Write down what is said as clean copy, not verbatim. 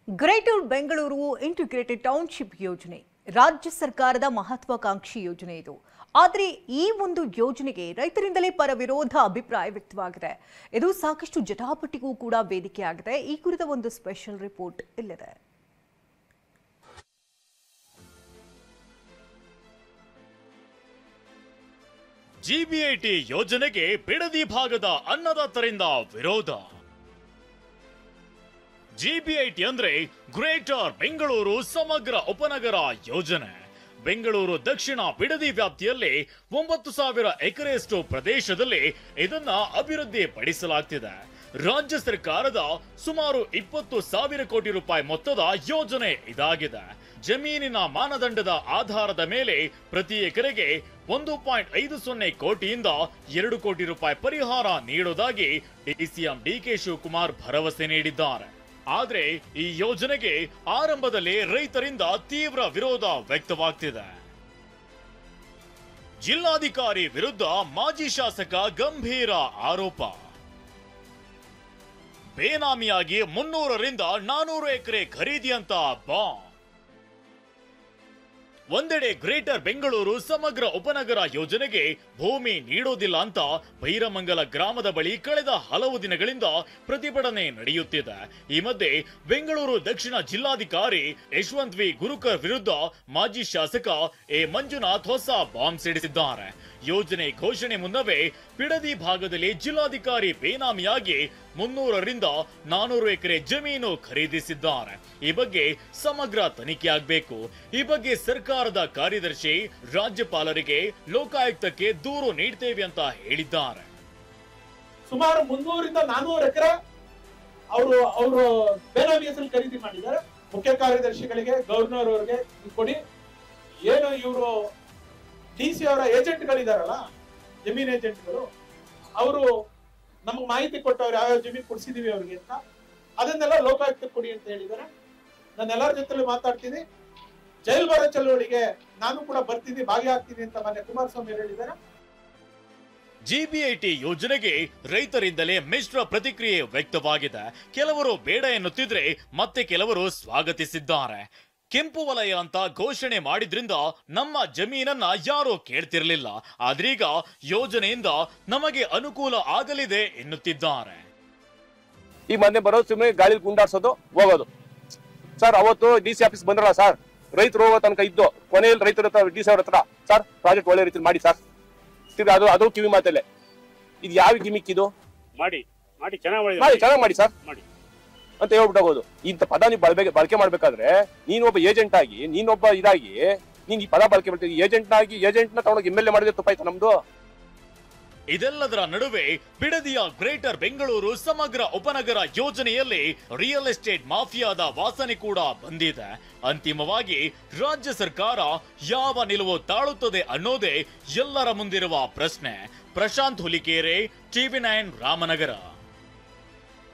Greater Bengaluru integrated township ಯೋಜನೆ ರಾಜ್ಯ ಸರ್ಕಾರದ ಮಹತ್ವಾಕಾಂಕ್ಷಿ ಯೋಜನೆ ಇದು. ಆದರೆ ಈ ಒಂದು ಯೋಜನೆಗೆ ರೈತರಿಂದಲೇ ಪರ ವಿರೋಧ ಅಭಿಪ್ರಾಯ ವ್ಯಕ್ತವಾಗಿದೆ. ಇದು ಸಾಕಷ್ಟು ಜಟಾಪಟಿಗೂ ಕೂಡ ವೇದಿಕೆಯಾಗಿದೆ. ಈ ಕುರಿತ ಒಂದು ಸ್ಪೆಷಲ್ ರಿಪೋರ್ಟ್ ಇಲ್ಲಿದೆ. ಜಿಬಿಐಟಿ ಯೋಜನೆಗೆ ಬಿಡದಿ ಭಾಗದ ಅನ್ನದಾತರಿಂದ ವಿರೋಧ. ಜಿಬಿಐಟಿ ಅಂದ್ರೆ ಗ್ರೇಟರ್ ಬೆಂಗಳೂರು ಸಮಗ್ರ ಉಪನಗರ ಯೋಜನೆ. ಬೆಂಗಳೂರು ದಕ್ಷಿಣ ಬಿಡದಿ ವ್ಯಾಪ್ತಿಯಲ್ಲಿ 9,000 ಎಕರೆಯಷ್ಟು ಪ್ರದೇಶದಲ್ಲಿ ಇದನ್ನ ಅಭಿವೃದ್ಧಿ ಪಡಿಸಲಾಗ್ತಿದೆ. ರಾಜ್ಯ ಸರ್ಕಾರದ ಸುಮಾರು 20,000 ಕೋಟಿ ರೂಪಾಯಿ ಮೊತ್ತದ ಯೋಜನೆ ಇದಾಗಿದೆ. ಜಮೀನಿನ ಮಾನದಂಡದ ಆಧಾರದ ಮೇಲೆ ಪ್ರತಿ ಎಕರೆಗೆ 1.50 ಕೋಟಿಯಿಂದ 2 ಕೋಟಿ ರೂಪಾಯಿ ಪರಿಹಾರ ನೀಡುವುದಾಗಿ ಡಿಸಿಎಂ ಡಿಕೆ ಶಿವಕುಮಾರ್ ಭರವಸೆ ನೀಡಿದ್ದಾರೆ. ಆದ್ರೆ ಈ ಯೋಜನೆಗೆ ಆರಂಭದಲ್ಲಿ ರೈತರಿಂದ ತೀವ್ರ ವಿರೋಧ ವ್ಯಕ್ತವಾಗ್ತಿದೆ. ಜಿಲ್ಲಾಧಿಕಾರಿ ವಿರುದ್ಧ ಮಾಜಿ ಶಾಸಕ ಗಂಭೀರ ಆರೋಪ. ಬೇನಾಮಿಯಾಗಿ 300ರಿಂದ 400 ಎಕರೆ ಖರೀದಿ ಅಂತ ಬಾಂಬ್. ಒಂದೆಡೆ ಗ್ರೇಟರ್ ಬೆಂಗಳೂರು ಸಮಗ್ರ ಉಪನಗರ ಯೋಜನೆಗೆ ಭೂಮಿ ನೀಡೋದಿಲ್ಲ ಅಂತ ಬೈರಮಂಗಲ ಗ್ರಾಮದ ಬಳಿ ಕಳೆದ ಹಲವು ದಿನಗಳಿಂದ ಪ್ರತಿಭಟನೆ ನಡೆಯುತ್ತಿದೆ. ಈ ಮಧ್ಯೆ ಬೆಂಗಳೂರು ದಕ್ಷಿಣ ಜಿಲ್ಲಾಧಿಕಾರಿ ಯಶವಂತ್ ವಿ ಗುರುಕರ್ ವಿರುದ್ಧ ಮಾಜಿ ಶಾಸಕ ಎ ಮಂಜುನಾಥ್ ಹೊಸ ಬಾಂಬ್ ಸಿಡಿಸಿದ್ದಾರೆ. ಯೋಜನೆ ಘೋಷಣೆ ಮುನ್ನವೇ ಬಿಡದಿ ಭಾಗದಲ್ಲಿ ಜಿಲ್ಲಾಧಿಕಾರಿ ಬೇನಾಮಿಯಾಗಿ 300ರಿಂದ 400 ಎಕರೆ ಜಮೀನು ಖರೀದಿಸಿದ್ದಾರೆ. ಈ ಬಗ್ಗೆ ಸಮಗ್ರ ತನಿಖೆ ಆಗಬೇಕು. ಈ ಬಗ್ಗೆ ಸರ್ಕಾರದ ಕಾರ್ಯದರ್ಶಿ ರಾಜ್ಯಪಾಲರಿಗೆ ಲೋಕಾಯುಕ್ತಕ್ಕೆ ದೂರು ನೀಡ್ತೇವೆ ಅಂತ ಹೇಳಿದ್ದಾರೆ. ಸುಮಾರು 300ರಿಂದ 400 ಎಕರೆ ಅವರು ಬೇನಾಮಿ ಹೆಸರು ಖರೀದಿ ಮಾಡಿದ್ದಾರೆ. ಮುಖ್ಯ ಕಾರ್ಯದರ್ಶಿಗಳಿಗೆ, ಗವರ್ನರ್ ಅವರಿಗೆ ಕೊಡಿ. ಏನು ಇವರು ಡಿಸಿ ಅವರ ಏಜೆಂಟ್ಗಳಿದಾರಲ್ಲ, ಜಮೀನ್ ಏಜೆಂಟ್ಗಳು, ಅವರು ನಮ್ಗೆ ಮಾಹಿತಿ ಕೊಟ್ಟವ್ರು ಯಾವ್ಯಾವ ಜಮೀನು ಕೊಡ್ಸಿದೀವಿ ಅವ್ರಿಗೆ ಅಂತ, ಅದನ್ನೆಲ್ಲ ಲೋಕಾಯುಕ್ತ ಕೊಡಿ ಅಂತ ಹೇಳಿದ್ದಾರೆ. ನಾನು ಎಲ್ಲರ ಜೊತೆ ಮಾತಾಡ್ತೀನಿ. ಜೈಲ್ ಬರೋ ಚಳವಳಿಗೆ ನಾನು ಕೂಡ ಬರ್ತೀನಿ, ಭಾಗಿಯಾಗ್ತೀನಿ ಅಂತ ಮಾನ್ಯ ಕುಮಾರಸ್ವಾಮಿ ಹೇಳಿದ್ದಾರೆ. ಜಿಬಿಐಟಿ ಯೋಜನೆಗೆ ರೈತರಿಂದಲೇ ಮಿಶ್ರ ಪ್ರತಿಕ್ರಿಯೆ ವ್ಯಕ್ತವಾಗಿದೆ. ಕೆಲವರು ಬೇಡ ಎನ್ನುತ್ತಿದ್ರೆ ಮತ್ತೆ ಕೆಲವರು ಸ್ವಾಗತಿಸಿದ್ದಾರೆ. ಕೆಂಪು ವಲಯ ಅಂತ ಘೋಷಣೆ ಮಾಡಿದ್ರಿಂದ ನಮ್ಮ ಜಮೀನನ್ನ ಯಾರೂ ಕೇಳ್ತಿರ್ಲಿಲ್ಲ. ಆದ್ರೀಗ ಯೋಜನೆಯಿಂದ ನಮಗೆ ಅನುಕೂಲ ಆಗಲಿದೆ ಎನ್ನುತ್ತಿದ್ದಾರೆ. ಈ ಮೊನ್ನೆ ಬರೋದು ಸುಮ್ಮನೆ ಗಾಳಿ ಗುಂಡಾಡ್ಸೋದು ಹೋಗೋದು. ಸರ್ ಅವತ್ತು ಡಿಸಿ ಆಫೀಸ್ ಬಂದ್ರಲ್ಲ ಸರ್, ರೈತರು ಹೋಗೋ ತನಕ ಇದ್ದು ಕೊನೆಯಲ್ಲಿ ರೈತರ ಹತ್ರ ಡಿಸಿ ಅವ್ರ ಹತ್ರ ಸರ್ ಪ್ರಾಜೆಕ್ಟ್ ಒಳ್ಳೆ ರೀತಿ ಮಾಡಿ ಸರ್, ಅದು ಕಿವಿ ಮಾತಲ್ಲೇ. ಇದು ಯಾವ ಗಿಮಿಕ್ ಇದು? ಮಾಡಿ ಚೆನ್ನಾಗಿ ಮಾಡಿ ಸರ್ ಅಂತ ಹೇಳ್ಬಿಟ್ಟು ಹೋಗೋದು. ಇಂಥ ಪದ ನೀವು ಬಳಕೆ ಮಾಡ್ಬೇಕಾದ್ರೆ ನೀನೊಬ್ಬ ಏಜೆಂಟ್ ಆಗಿ, ನೀನೊಬ್ಬ ಇದಾಗಿ ನೀನ್ ಈ ಪದ ಬಳಕೆ ಮಾಡ್ತೀವಿ. ಏಜೆಂಟ್ನ ತಗೊಂಡೋಗಿ MLA ಮಾಡಿದ್ರೆ ತಪ್ಪಾಯ್ತು ನಮ್ದು. ಇದೆಲ್ಲದರ ನಡುವೆ ಬಿಡದಿಯ ಗ್ರೇಟರ್ ಬೆಂಗಳೂರು ಸಮಗ್ರ ಉಪನಗರ ಯೋಜನೆಯಲ್ಲಿ ರಿಯಲ್ ಎಸ್ಟೇಟ್ ಮಾಫಿಯಾದ ವಾಸನೆ ಕೂಡ ಬಂದಿದೆ. ಅಂತಿಮವಾಗಿ ರಾಜ್ಯ ಸರ್ಕಾರ ಯಾವ ನಿಲುವು ತಾಳುತ್ತದೆ ಅನ್ನೋದೇ ಎಲ್ಲರ ಮುಂದಿರುವ ಪ್ರಶ್ನೆ. ಪ್ರಶಾಂತ್ ಹುಲಿಕೇರೆ, TV9 ರಾಮನಗರ.